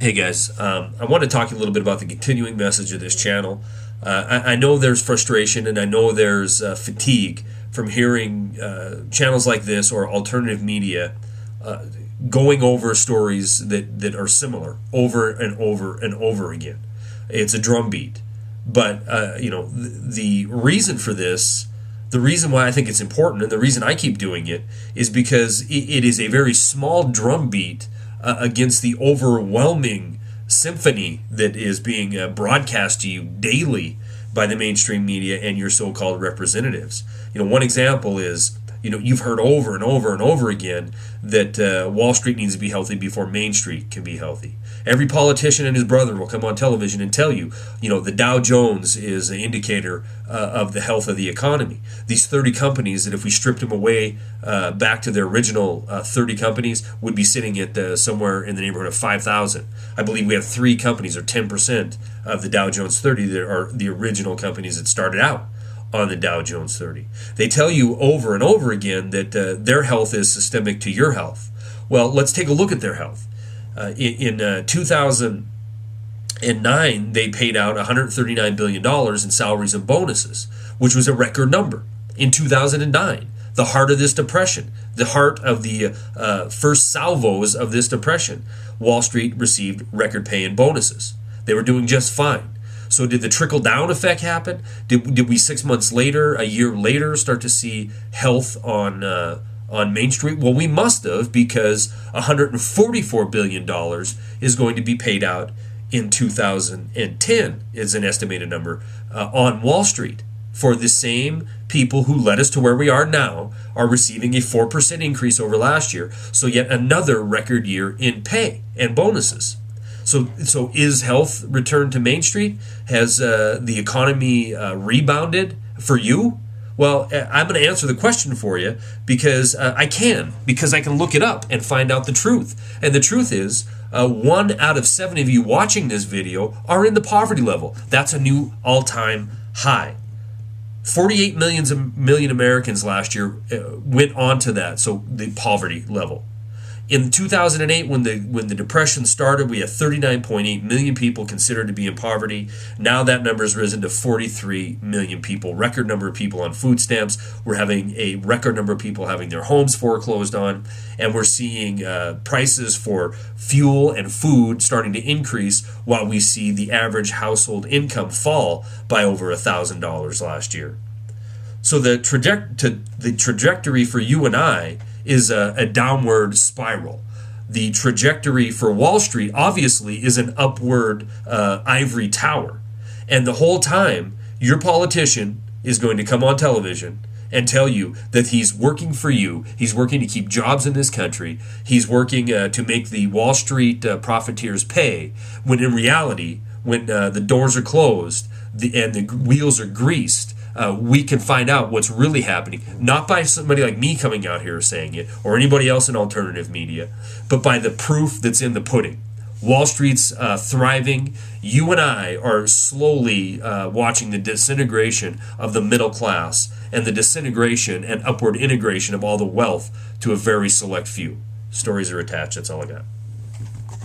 Hey guys, I want to talk a little bit about the continuing message of this channel. I know there's frustration and I know there's fatigue from hearing channels like this or alternative media going over stories that are similar over and over and over again. It's a drumbeat. But, the reason for this, the reason why I think it's important and the reason I keep doing it is because it is a very small drumbeat against the overwhelming symphony that is being broadcast to you daily by the mainstream media and your so-called representatives. One example is, you've heard over and over and over again that Wall Street needs to be healthy before Main Street can be healthy. Every politician and his brother will come on television and tell you, the Dow Jones is an indicator of the health of the economy. These 30 companies that if we stripped them away back to their original 30 companies would be sitting at somewhere in the neighborhood of 5,000. I believe we have 3 companies or 10% of the Dow Jones 30 that are the original companies that started out on the Dow Jones 30. They tell you over and over again that their health is systemic to your health. Well, let's take a look at their health. In 2009, they paid out $139 billion in salaries and bonuses, which was a record number. In 2009, the heart of this depression, the heart of the first salvos of this depression, Wall Street received record pay and bonuses. They were doing just fine. So did the trickle-down effect happen? Did we 6 months later, a year later, start to see health on Main Street? Well, we must have, because $144 billion is going to be paid out in 2010, is an estimated number, on Wall Street. For the same people who led us to where we are now are receiving a 4% increase over last year. So yet another record year in pay and bonuses. So is health returned to Main Street? Has the economy rebounded for you? Well, I'm going to answer the question for you because I can look it up and find out the truth. And the truth is, 1 out of 7 of you watching this video are in the poverty level. That's a new all-time high. 48 million Americans last year went on to that, so the poverty level. In 2008, when the Depression started, we had 39.8 million people considered to be in poverty. Now that number has risen to 43 million people. Record number of people on food stamps. We're having a record number of people having their homes foreclosed on. And we're seeing prices for fuel and food starting to increase while we see the average household income fall by over $1,000 last year. So the trajectory for you and I is a downward spiral. The trajectory for Wall Street obviously is an upward ivory tower. And the whole time, your politician is going to come on television and tell you that he's working for you, he's working to keep jobs in this country, he's working to make the Wall Street profiteers pay, when in reality, when the doors are closed and the wheels are greased, we can find out what's really happening, not by somebody like me coming out here saying it or anybody else in alternative media, but by the proof that's in the pudding. Wall Street's thriving. You and I are slowly watching the disintegration of the middle class and the disintegration and upward integration of all the wealth to a very select few. Stories are attached. That's all I got.